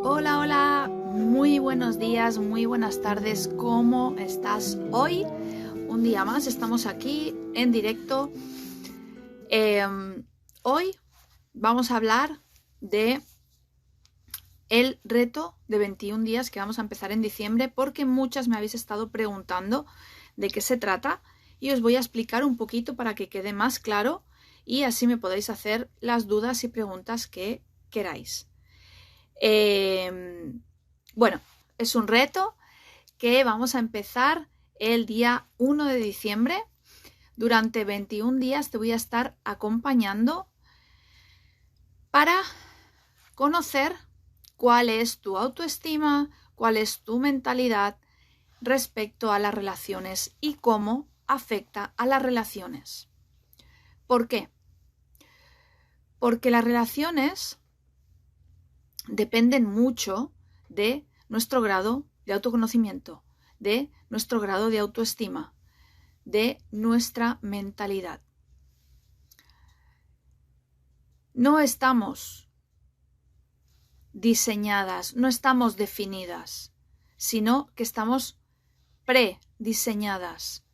Hola, hola, muy buenos días, muy buenas tardes, ¿cómo estás hoy? Un día más, estamos aquí en directo. Hoy vamos a hablar de el reto de 21 días que vamos a empezar en diciembre, porque muchas me habéis estado preguntando de qué se trata y os voy a explicar un poquito para que quede más claro y así me podéis hacer las dudas y preguntas que queráis. Bueno, es un reto que vamos a empezar el día 1 de diciembre. Durante 21 días te voy a estar acompañando para conocer cuál es tu autoestima, cuál es tu mentalidad respecto a las relaciones y cómo afecta a las relaciones. ¿Por qué? Porque las relaciones dependen mucho de nuestro grado de autoconocimiento, de nuestro grado de autoestima, de nuestra mentalidad. No estamos diseñadas, no estamos definidas, sino que estamos prediseñadas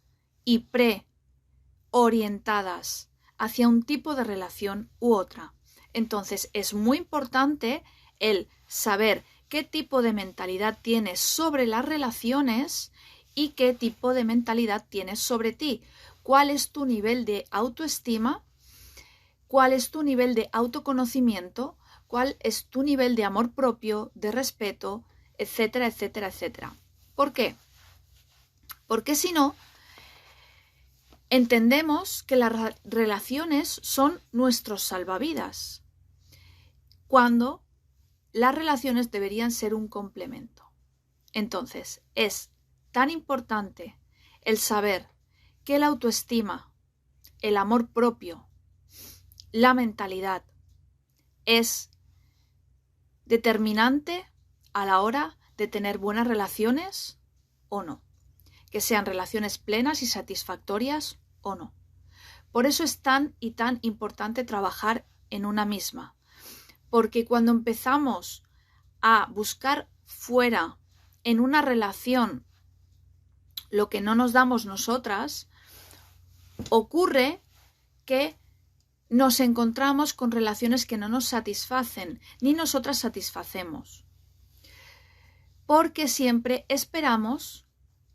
y preorientadas hacia un tipo de relación u otra. Entonces es muy importante el saber qué tipo de mentalidad tienes sobre las relaciones y qué tipo de mentalidad tienes sobre ti. ¿Cuál es tu nivel de autoestima? ¿Cuál es tu nivel de autoconocimiento? ¿Cuál es tu nivel de amor propio, de respeto, etcétera, etcétera, etcétera? ¿Por qué? Porque si no, entendemos que las relaciones son nuestros salvavidas, cuando las relaciones deberían ser un complemento. Entonces, es tan importante el saber que la autoestima, el amor propio, la mentalidad es determinante a la hora de tener buenas relaciones o no, que sean relaciones plenas y satisfactorias o no. Por eso es tan y tan importante trabajar en una misma, porque cuando empezamos a buscar fuera en una relación lo que no nos damos nosotras, ocurre que nos encontramos con relaciones que no nos satisfacen, ni nosotras satisfacemos. Porque siempre esperamos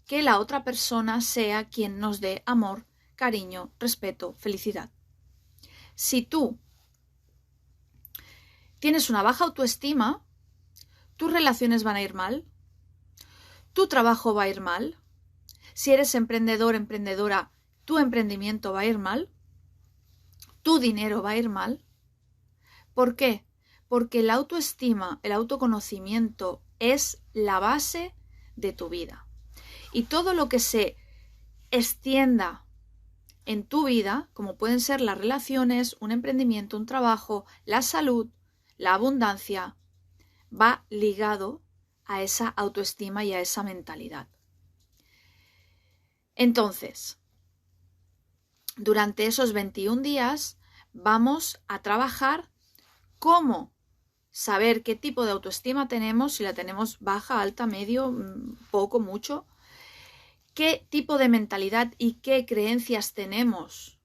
que la otra persona sea quien nos dé amor, cariño, respeto, felicidad. Si tú tienes una baja autoestima, tus relaciones van a ir mal, tu trabajo va a ir mal, si eres emprendedor, emprendedora, tu emprendimiento va a ir mal, tu dinero va a ir mal. ¿Por qué? Porque la autoestima, el autoconocimiento es la base de tu vida. Y todo lo que se extienda en tu vida, como pueden ser las relaciones, un emprendimiento, un trabajo, la salud, la abundancia, va ligado a esa autoestima y a esa mentalidad. Entonces, durante esos 21 días vamos a trabajar cómo saber qué tipo de autoestima tenemos, si la tenemos baja, alta, medio, poco, mucho, qué tipo de mentalidad y qué creencias tenemos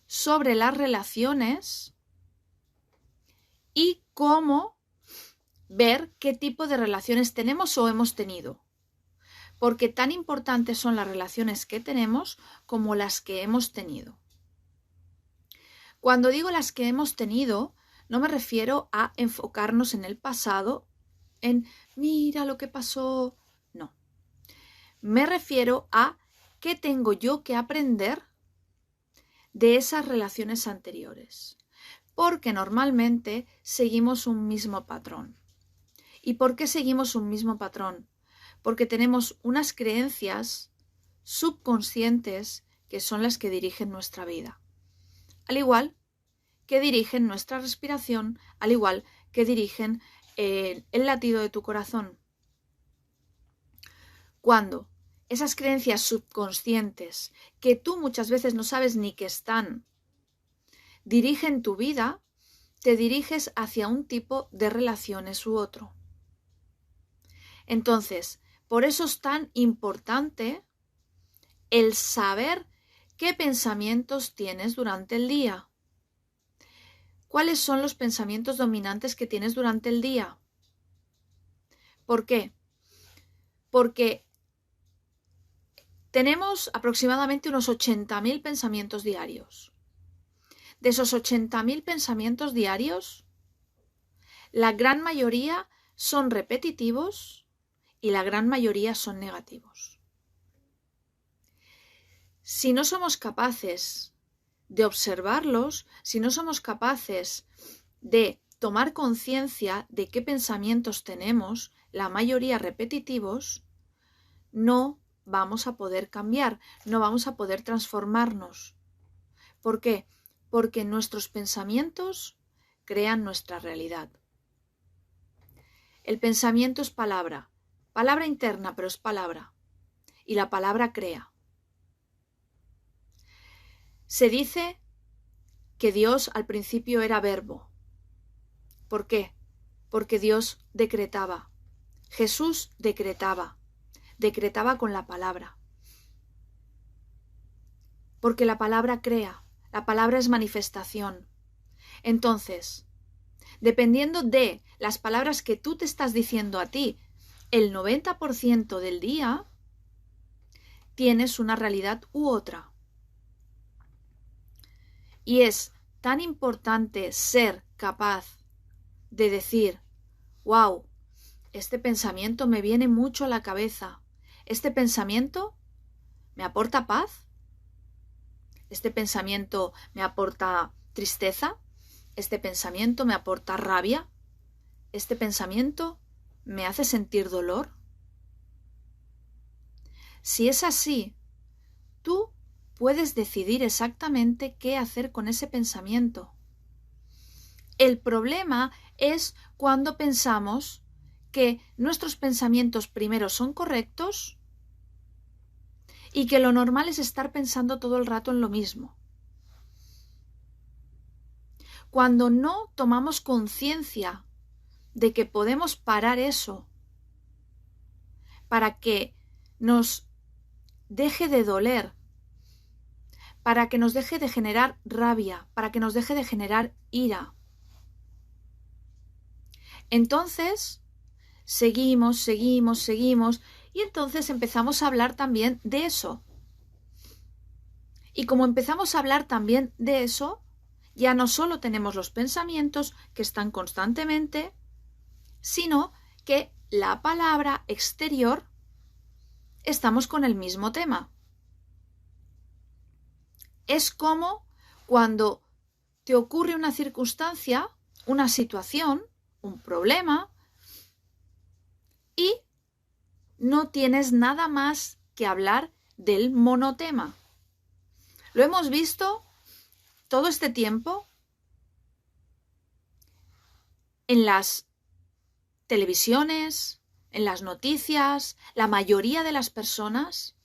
sobre las relaciones y cómo ver qué tipo de relaciones tenemos o hemos tenido. Porque tan importantes son las relaciones que tenemos como las que hemos tenido. Cuando digo las que hemos tenido, no me refiero a enfocarnos en el pasado, en mira lo que pasó. No. Me refiero a qué tengo yo que aprender de esas relaciones anteriores. Porque normalmente seguimos un mismo patrón. ¿Y por qué seguimos un mismo patrón? Porque tenemos unas creencias subconscientes que son las que dirigen nuestra vida. Al igual que dirigen nuestra respiración, al igual que dirigen el latido de tu corazón. Cuando esas creencias subconscientes, que tú muchas veces no sabes ni que están, dirigen tu vida, te diriges hacia un tipo de relaciones u otro. Entonces, por eso es tan importante el saber qué pensamientos tienes durante el día. ¿Cuáles son los pensamientos dominantes que tienes durante el día? ¿Por qué? Porque tenemos aproximadamente unos 80.000 pensamientos diarios. De esos 80.000 pensamientos diarios, la gran mayoría son repetitivos y la gran mayoría son negativos. Si no somos capaces de observarlos, si no somos capaces de tomar conciencia de qué pensamientos tenemos, la mayoría repetitivos, no vamos a poder cambiar, no vamos a poder transformarnos. ¿Por qué? Porque nuestros pensamientos crean nuestra realidad. El pensamiento es palabra interna, pero es palabra. Y la palabra crea. Se dice que Dios al principio era verbo. ¿Por qué? Porque Dios decretaba. Jesús decretaba con la palabra. Porque la palabra crea, la palabra es manifestación. Entonces, dependiendo de las palabras que tú te estás diciendo a ti, el 90% del día tienes una realidad u otra. Y es tan importante ser capaz de decir, wow, este pensamiento me viene mucho a la cabeza. Este pensamiento me aporta paz. Este pensamiento me aporta tristeza. Este pensamiento me aporta rabia. Este pensamiento me hace sentir dolor. Si es así, tú puedes decidir exactamente qué hacer con ese pensamiento. El problema es cuando pensamos que nuestros pensamientos primero son correctos y que lo normal es estar pensando todo el rato en lo mismo. Cuando no tomamos conciencia de que podemos parar eso para que nos deje de doler, para que nos deje de generar rabia, para que nos deje de generar ira. Entonces, seguimos y entonces empezamos a hablar también de eso. Y como empezamos a hablar también de eso, ya no solo tenemos los pensamientos que están constantemente, sino que la palabra exterior estamos con el mismo tema. Es como cuando te ocurre una circunstancia, una situación, un problema, y no tienes nada más que hablar del monotema. Lo hemos visto todo este tiempo en las televisiones, en las noticias, la mayoría de las personas.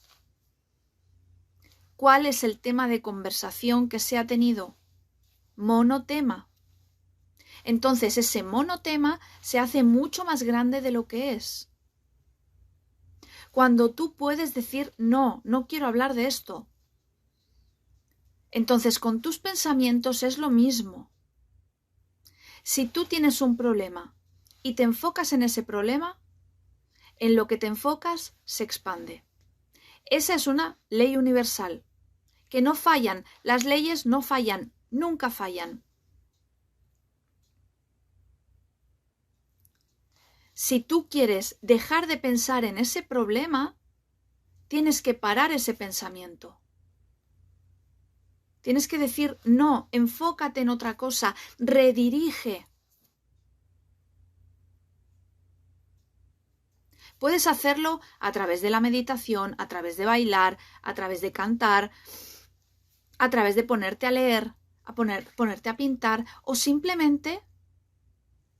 ¿Cuál es el tema de conversación que se ha tenido? Monotema. Entonces ese monotema se hace mucho más grande de lo que es. Cuando tú puedes decir no quiero hablar de esto. Entonces con tus pensamientos es lo mismo. Si tú tienes un problema y te enfocas en ese problema, en lo que te enfocas se expande. Esa es una ley universal, que no fallan, las leyes no fallan, nunca fallan. Si tú quieres dejar de pensar en ese problema, tienes que parar ese pensamiento. Tienes que decir no, enfócate en otra cosa, redirige. Puedes hacerlo a través de la meditación, a través de bailar, a través de cantar, a través de ponerte a leer, ponerte a pintar o simplemente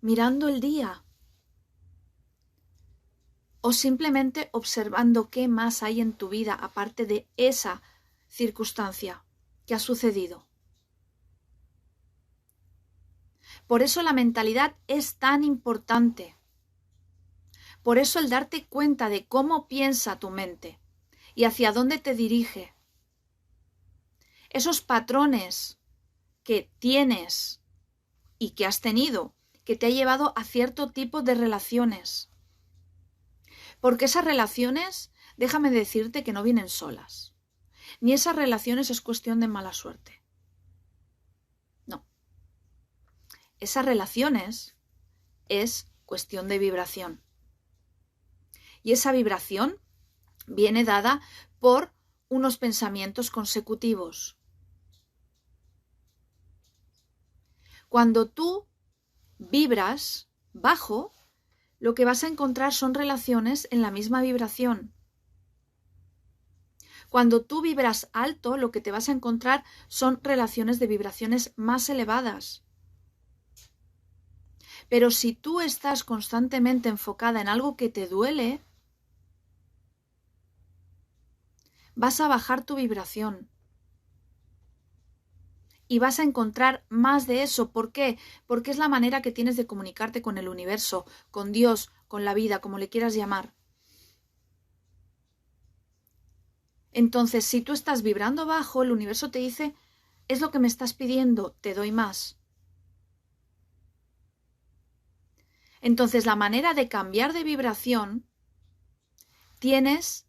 mirando el día. O simplemente observando qué más hay en tu vida aparte de esa circunstancia que ha sucedido. Por eso la mentalidad es tan importante, Por eso el darte cuenta de cómo piensa tu mente y hacia dónde te dirige, esos patrones que tienes y que has tenido, que te ha llevado a cierto tipo de relaciones. Porque esas relaciones, déjame decirte que no vienen solas. Ni esas relaciones es cuestión de mala suerte. No. Esas relaciones es cuestión de vibración. Y esa vibración viene dada por unos pensamientos consecutivos. Cuando tú vibras bajo, lo que vas a encontrar son relaciones en la misma vibración. Cuando tú vibras alto, lo que te vas a encontrar son relaciones de vibraciones más elevadas. Pero si tú estás constantemente enfocada en algo que te duele, vas a bajar tu vibración. Y vas a encontrar más de eso. ¿Por qué? Porque es la manera que tienes de comunicarte con el universo, con Dios, con la vida, como le quieras llamar. Entonces, si tú estás vibrando bajo, el universo te dice, es lo que me estás pidiendo, te doy más. Entonces, la manera de cambiar de vibración, tienes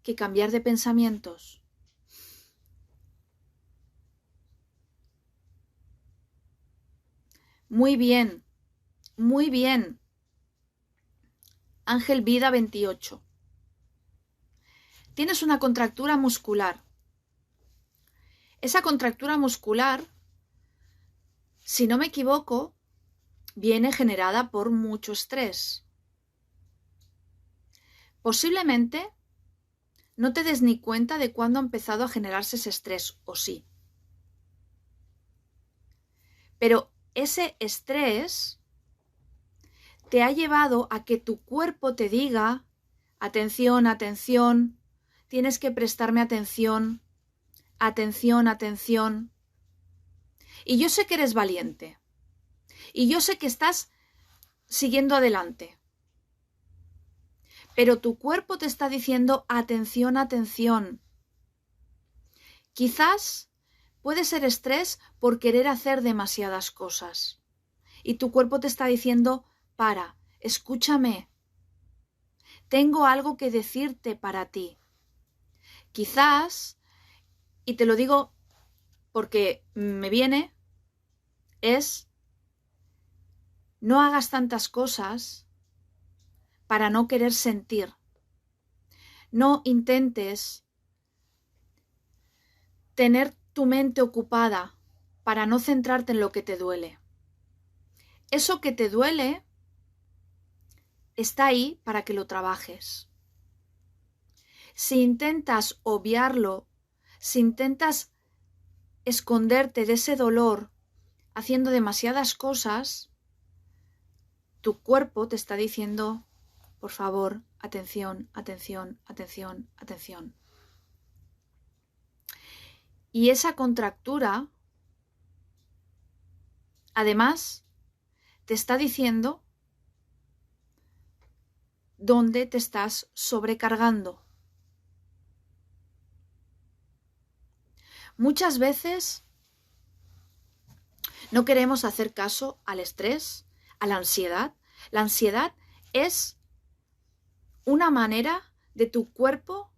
que cambiar de pensamientos. Muy bien, muy bien. Ángel Vida 28. Tienes una contractura muscular. Esa contractura muscular, si no me equivoco, viene generada por mucho estrés. Posiblemente no te des ni cuenta de cuándo ha empezado a generarse ese estrés, o sí. Pero ese estrés te ha llevado a que tu cuerpo te diga, atención, atención, tienes que prestarme atención, atención, atención. Y yo sé que eres valiente. Y yo sé que estás siguiendo adelante. Pero tu cuerpo te está diciendo, atención, atención. Quizás puede ser estrés por querer hacer demasiadas cosas. Y tu cuerpo te está diciendo, para, escúchame. Tengo algo que decirte para ti. Quizás, y te lo digo porque me viene, es no hagas tantas cosas para no querer sentir. No intentes tener tu mente ocupada para no centrarte en lo que te duele. Eso que te duele está ahí para que lo trabajes. Si intentas obviarlo, si intentas esconderte de ese dolor haciendo demasiadas cosas, tu cuerpo te está diciendo, por favor, atención, atención, atención, atención. Y esa contractura, además, te está diciendo dónde te estás sobrecargando. Muchas veces no queremos hacer caso al estrés, a la ansiedad. La ansiedad es una manera de tu cuerpo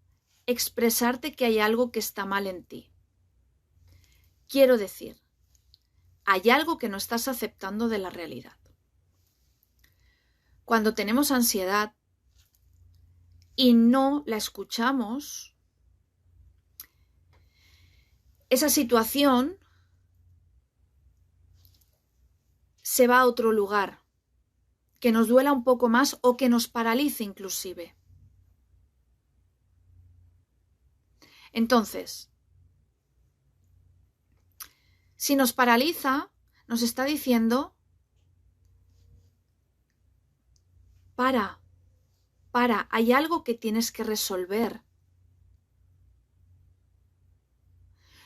expresarte que hay algo que está mal en ti. Quiero decir, hay algo que no estás aceptando de la realidad. Cuando tenemos ansiedad y no la escuchamos, esa situación se va a otro lugar, que nos duela un poco más o que nos paralice inclusive. Entonces, si nos paraliza, nos está diciendo, para, hay algo que tienes que resolver.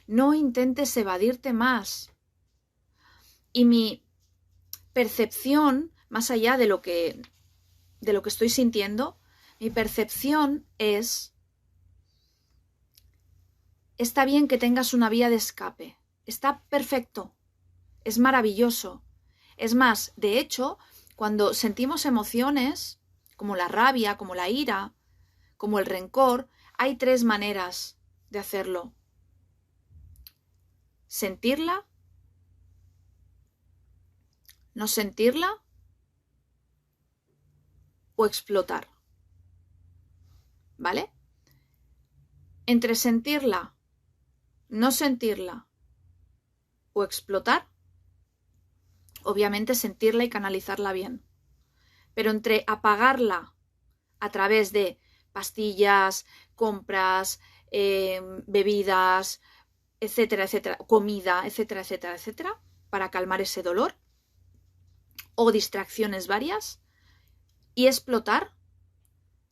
No intentes evadirte más. Y mi percepción, más allá de lo que de lo que estoy sintiendo, mi percepción es: está bien que tengas una vía de escape, está perfecto, es maravilloso. Es más, de hecho, cuando sentimos emociones, como la rabia, como la ira, como el rencor, hay 3 maneras de hacerlo: sentirla, no sentirla o explotar. ¿Vale? Entre sentirla, no sentirla o explotar, obviamente sentirla y canalizarla bien. Pero entre apagarla a través de pastillas, compras, bebidas, etcétera, etcétera, comida, etcétera, etcétera, etcétera, para calmar ese dolor, o distracciones varias, y explotar.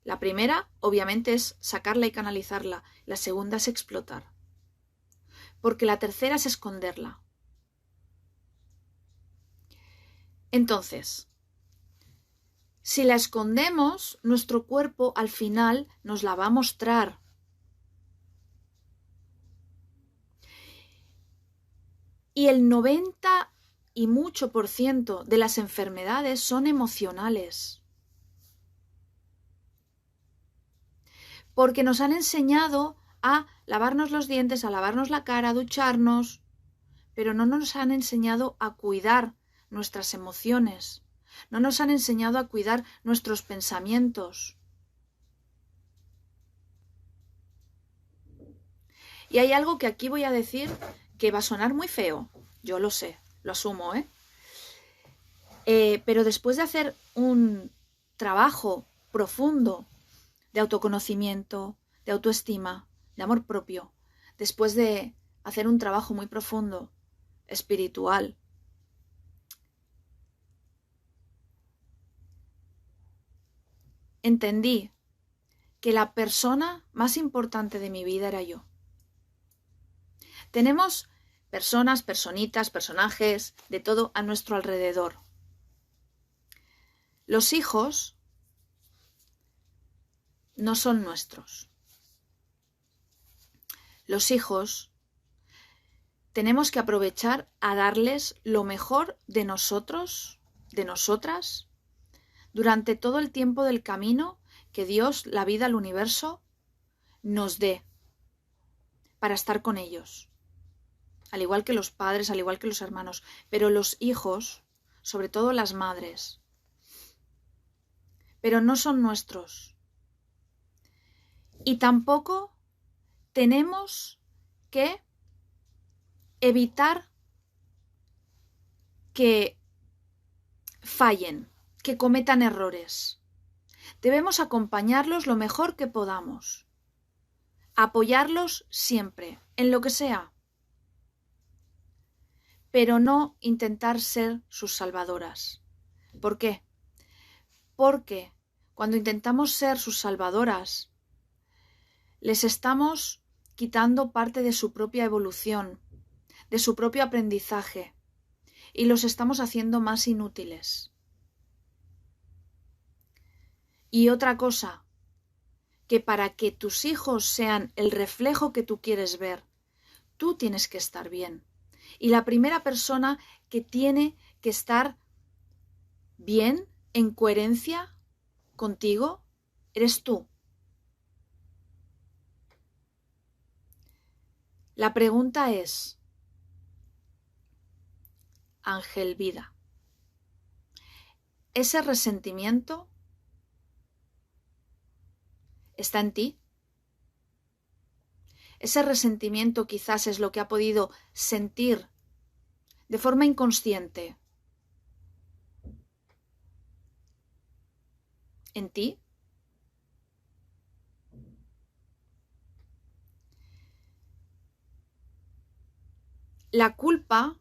La primera, obviamente, es sacarla y canalizarla. La segunda es explotar. Porque la tercera es esconderla. Entonces, si la escondemos, nuestro cuerpo al final nos la va a mostrar. Y el 90 y mucho por ciento de las enfermedades son emocionales. Porque nos han enseñado a lavarnos los dientes, a lavarnos la cara, a ducharnos, pero no nos han enseñado a cuidar nuestras emociones, no nos han enseñado a cuidar nuestros pensamientos. Y hay algo que aquí voy a decir que va a sonar muy feo, yo lo sé, lo asumo, pero después de hacer un trabajo profundo de autoconocimiento, de autoestima, de amor propio, después de hacer un trabajo muy profundo, espiritual, entendí que la persona más importante de mi vida era yo. Tenemos personas, personitas, personajes, de todo a nuestro alrededor. Los hijos no son nuestros. Los hijos tenemos que aprovechar a darles lo mejor de nosotros, de nosotras, durante todo el tiempo del camino que Dios, la vida, el universo, nos dé para estar con ellos. Al igual que los padres, al igual que los hermanos, pero los hijos, sobre todo las madres, pero no son nuestros. Y tampoco tenemos que evitar que fallen, que cometan errores. Debemos acompañarlos lo mejor que podamos, apoyarlos siempre, en lo que sea, pero no intentar ser sus salvadoras. ¿Por qué? Porque cuando intentamos ser sus salvadoras, les estamos quitando parte de su propia evolución, de su propio aprendizaje, y los estamos haciendo más inútiles. Y otra cosa, que para que tus hijos sean el reflejo que tú quieres ver, tú tienes que estar bien. Y la primera persona que tiene que estar bien, en coherencia contigo, eres tú. La pregunta es, Ángel Vida, ¿ese resentimiento está en ti? Ese resentimiento quizás es lo que ha podido sentir de forma inconsciente en ti. La culpa,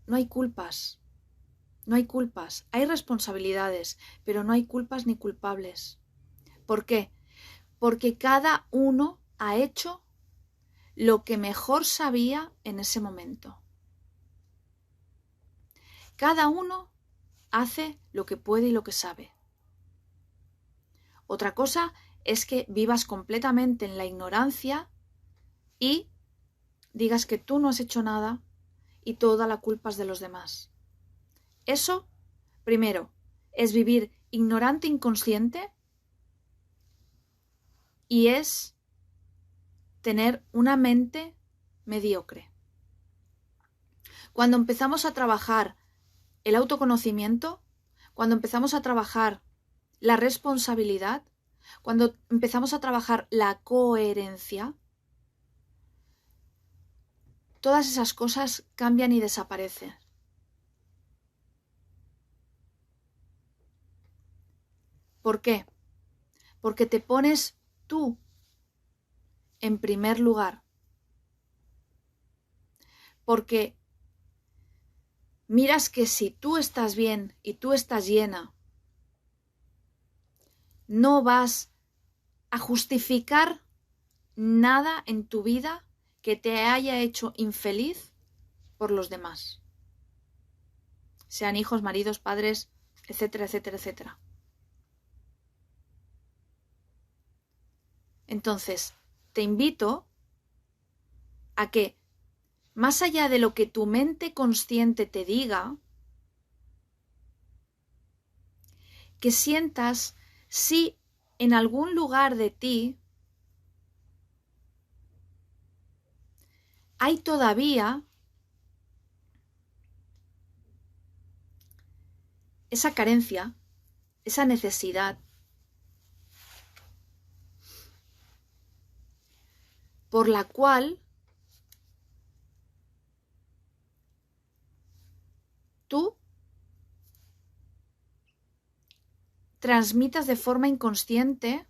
no hay culpas. No hay culpas, hay responsabilidades, pero no hay culpas ni culpables. ¿Por qué? Porque cada uno ha hecho lo que mejor sabía en ese momento. Cada uno hace lo que puede y lo que sabe. Otra cosa es que vivas completamente en la ignorancia y digas que tú no has hecho nada y toda la culpa es de los demás. Eso, primero, es vivir ignorante, inconsciente, y es tener una mente mediocre. Cuando empezamos a trabajar el autoconocimiento, cuando empezamos a trabajar la responsabilidad, cuando empezamos a trabajar la coherencia, todas esas cosas cambian y desaparecen. ¿Por qué? Porque te pones tú en primer lugar. Porque miras que si tú estás bien y tú estás llena, no vas a justificar nada en tu vida que te haya hecho infeliz por los demás. Sean hijos, maridos, padres, etcétera, etcétera, etcétera. Entonces, te invito a que, más allá de lo que tu mente consciente te diga, que sientas si en algún lugar de ti hay todavía esa carencia, esa necesidad por la cual tú transmitas de forma inconsciente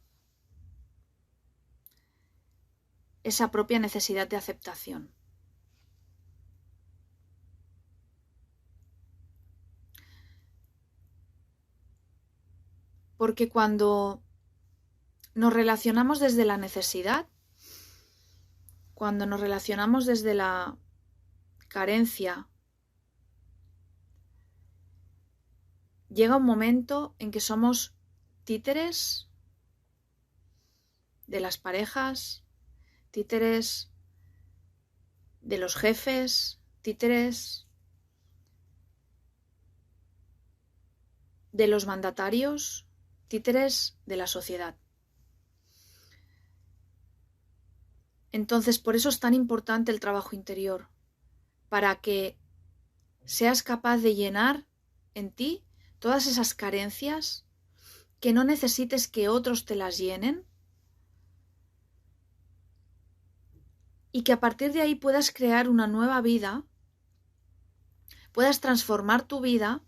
esa propia necesidad de aceptación. Porque cuando nos relacionamos desde la necesidad, cuando nos relacionamos desde la carencia, llega un momento en que somos títeres de las parejas, títeres de los jefes, títeres de los mandatarios, títeres de la sociedad. Entonces, por eso es tan importante el trabajo interior, para que seas capaz de llenar en ti todas esas carencias, que no necesites que otros te las llenen, y que a partir de ahí puedas crear una nueva vida, puedas transformar tu vida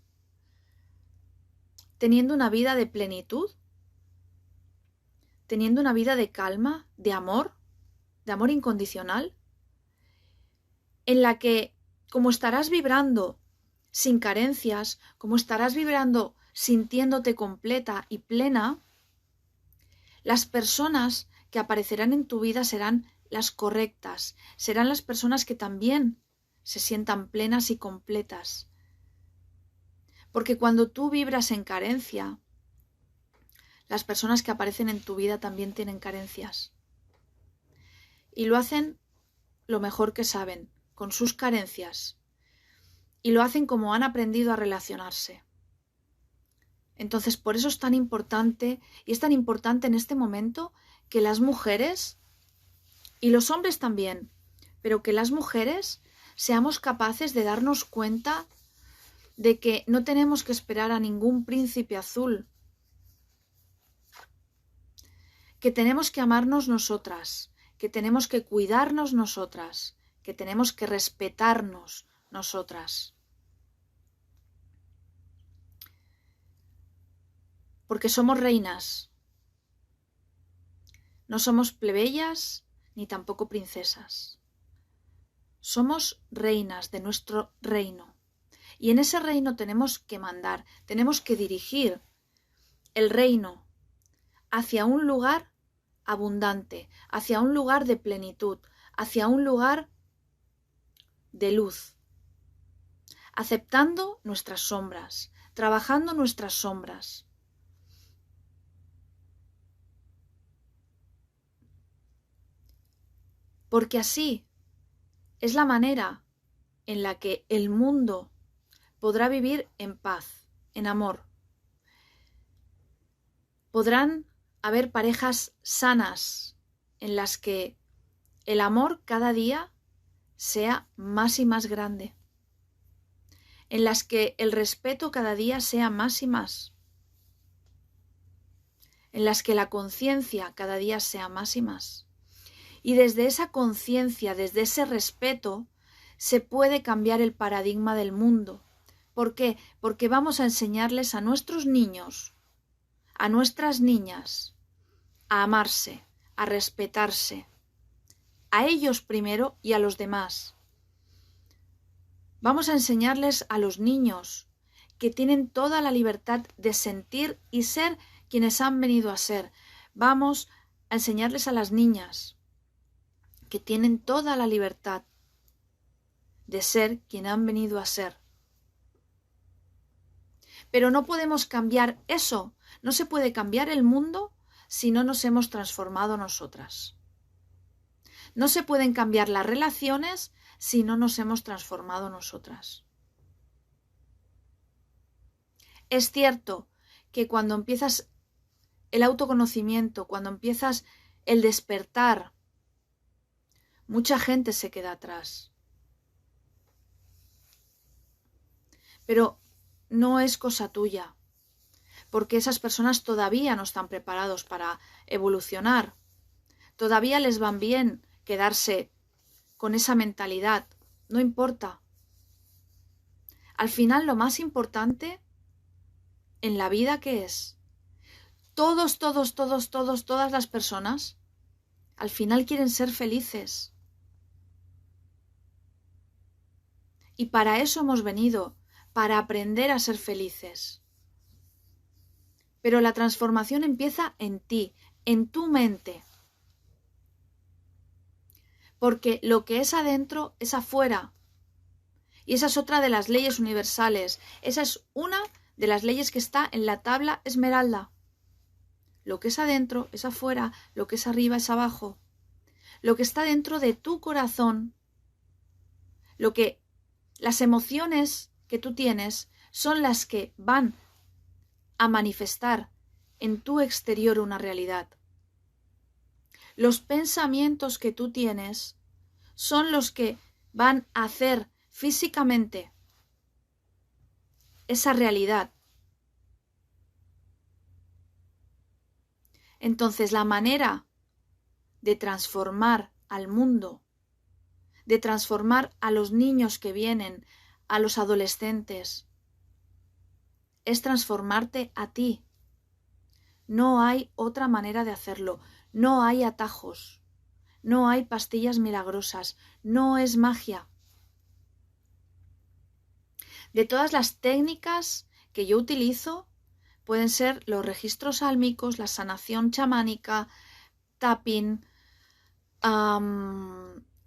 teniendo una vida de plenitud, teniendo una vida de calma, de amor incondicional, en la que, como estarás vibrando sin carencias, como estarás vibrando sintiéndote completa y plena, las personas que aparecerán en tu vida serán las correctas, serán las personas que también se sientan plenas y completas. Porque cuando tú vibras en carencia, las personas que aparecen en tu vida también tienen carencias. Y lo hacen lo mejor que saben, con sus carencias. Y lo hacen como han aprendido a relacionarse. Entonces, por eso es tan importante, y es tan importante en este momento, que las mujeres, y los hombres también, pero que las mujeres seamos capaces de darnos cuenta de que no tenemos que esperar a ningún príncipe azul, que tenemos que amarnos nosotras, que tenemos que cuidarnos nosotras, que tenemos que respetarnos nosotras. Porque somos reinas, no somos plebeyas ni tampoco princesas. Somos reinas de nuestro reino. Y en ese reino tenemos que mandar, tenemos que dirigir el reino hacia un lugar abundante, hacia un lugar de plenitud, hacia un lugar de luz, aceptando nuestras sombras, trabajando nuestras sombras. Porque así es la manera en la que el mundo podrá vivir en paz, en amor. Podrán haber parejas sanas en las que el amor cada día sea más y más grande, en las que el respeto cada día sea más y más, en las que la conciencia cada día sea más y más. Y desde esa conciencia, desde ese respeto, se puede cambiar el paradigma del mundo. ¿Por qué? Porque vamos a enseñarles a nuestros niños, a nuestras niñas, a amarse, a respetarse, a ellos primero y a los demás. Vamos a enseñarles a los niños que tienen toda la libertad de sentir y ser quienes han venido a ser. Vamos a enseñarles a las niñas que tienen toda la libertad de ser quien han venido a ser. Pero no podemos cambiar eso, no se puede cambiar el mundo si no nos hemos transformado nosotras. No se pueden cambiar las relaciones si no nos hemos transformado nosotras. Es cierto que cuando empiezas el autoconocimiento, cuando empiezas el despertar, mucha gente se queda atrás. Pero no es cosa tuya, porque esas personas todavía no están preparados para evolucionar. Todavía les van bien quedarse con esa mentalidad. No importa. Al final lo más importante en la vida, ¿qué es? Todas las personas al final quieren ser felices. Y para eso hemos venido, para aprender a ser felices. Pero la transformación empieza en ti, en tu mente. Porque lo que es adentro es afuera. Y esa es otra de las leyes universales. Esa es una de las leyes que está en la tabla esmeralda. Lo que es adentro es afuera, lo que es arriba es abajo. Lo que está dentro de tu corazón, las emociones que tú tienes son las que van a manifestar en tu exterior una realidad. Los pensamientos que tú tienes son los que van a hacer físicamente esa realidad. Entonces, la manera de transformar al mundo, de transformar a los niños que vienen, a los adolescentes, es transformarte a ti. No hay otra manera de hacerlo. No hay atajos. No hay pastillas milagrosas. No es magia. De todas las técnicas que yo utilizo, pueden ser los registros álmicos, la sanación chamánica, tapping,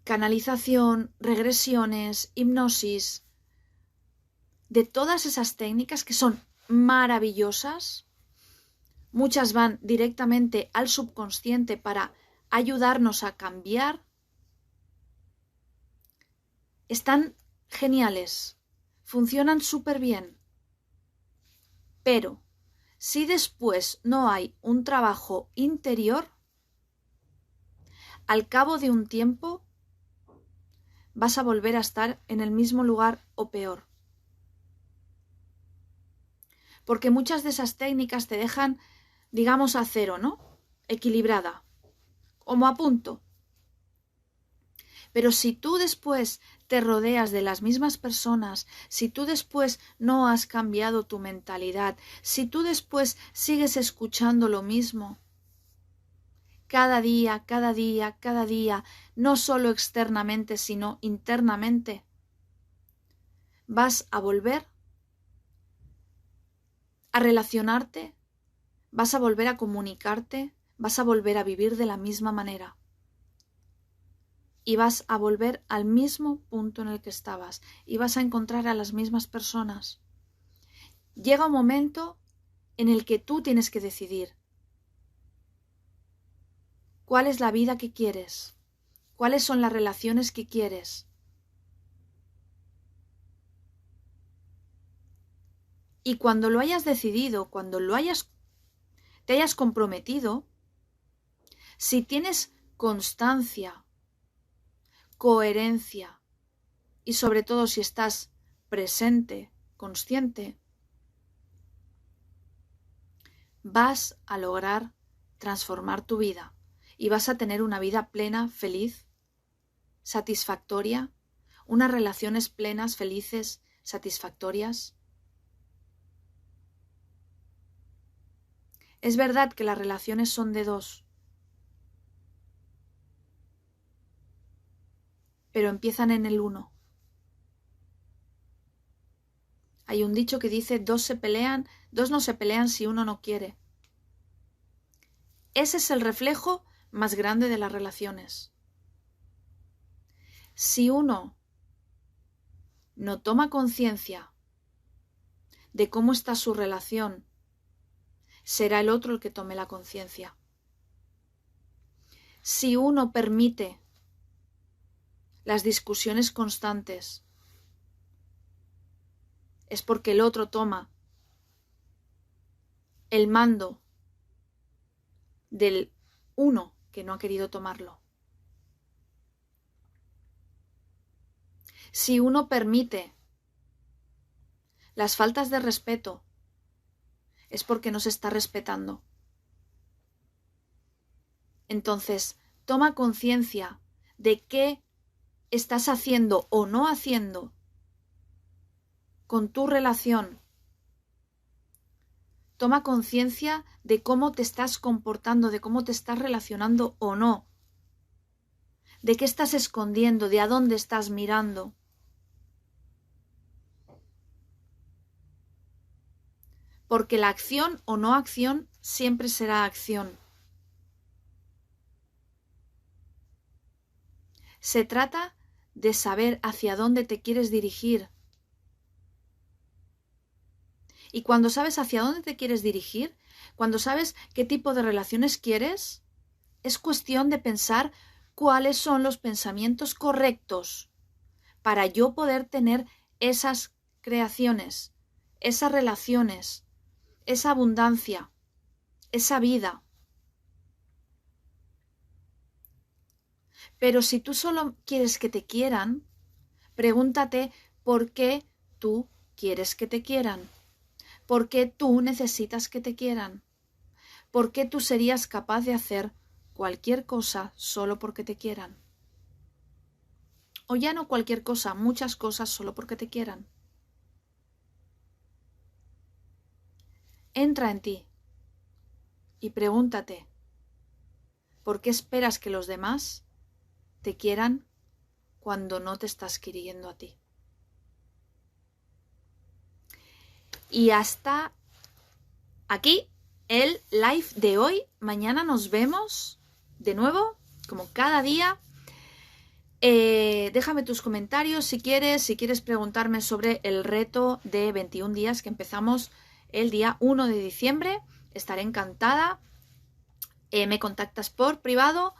canalización, regresiones, hipnosis. De todas esas técnicas que son maravillosas, muchas van directamente al subconsciente para ayudarnos a cambiar. Están geniales, funcionan súper bien. Pero si después no hay un trabajo interior, al cabo de un tiempo vas a volver a estar en el mismo lugar o peor. Porque muchas de esas técnicas te dejan, digamos, a cero, ¿no? Equilibrada, como a punto. Pero si tú después te rodeas de las mismas personas, si tú después no has cambiado tu mentalidad, si tú después sigues escuchando lo mismo, cada día, no solo externamente, sino internamente, vas a volver a relacionarte, vas a volver a comunicarte, vas a volver a vivir de la misma manera. Y vas a volver al mismo punto en el que estabas y vas a encontrar a las mismas personas. llega un momento en el que tú tienes que decidir cuál es la vida que quieres, cuáles son las relaciones que quieres. Y cuando lo hayas decidido, cuando te hayas comprometido, si tienes constancia, coherencia y sobre todo si estás presente, consciente, vas a lograr transformar tu vida y vas a tener una vida plena, feliz, satisfactoria, unas relaciones plenas, felices, satisfactorias. Es verdad que las relaciones son de dos, pero empiezan en el uno. Hay un dicho que dice, dos no se pelean si uno no quiere. Ese es el reflejo más grande de las relaciones. Si uno no toma conciencia de cómo está su relación, será el otro el que tome la conciencia. Si uno permite las discusiones constantes, es porque el otro toma el mando del uno que no ha querido tomarlo. Si uno permite las faltas de respeto, es porque no se está respetando. Entonces, toma conciencia de qué estás haciendo o no haciendo con tu relación. Toma conciencia de cómo te estás comportando, de cómo te estás relacionando o no. De qué estás escondiendo, de a dónde estás mirando. Porque la acción o no acción siempre será acción. Se trata de saber hacia dónde te quieres dirigir. Y cuando sabes hacia dónde te quieres dirigir, cuando sabes qué tipo de relaciones quieres, es cuestión de pensar cuáles son los pensamientos correctos para yo poder tener esas creaciones, esas relaciones, esa abundancia, esa vida. Pero si tú solo quieres que te quieran, pregúntate por qué tú quieres que te quieran. ¿Por qué tú necesitas que te quieran? ¿Por qué tú serías capaz de hacer cualquier cosa solo porque te quieran? O ya no cualquier cosa, muchas cosas solo porque te quieran. Entra en ti y pregúntate, ¿por qué esperas que los demás te quieran cuando no te estás queriendo a ti? Y hasta aquí el live de hoy. Mañana nos vemos de nuevo, como cada día. Déjame tus comentarios si quieres preguntarme sobre el reto de 21 días que empezamos el día 1 de diciembre. Estaré encantada. Me contactas por privado.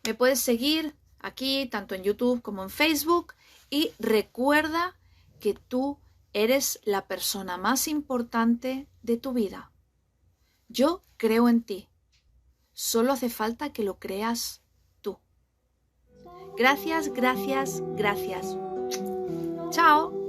Me puedes seguir aquí, tanto en YouTube como en Facebook. Y recuerda que tú eres la persona más importante de tu vida. Yo creo en ti. Solo hace falta que lo creas tú. Gracias, gracias, gracias. Chao.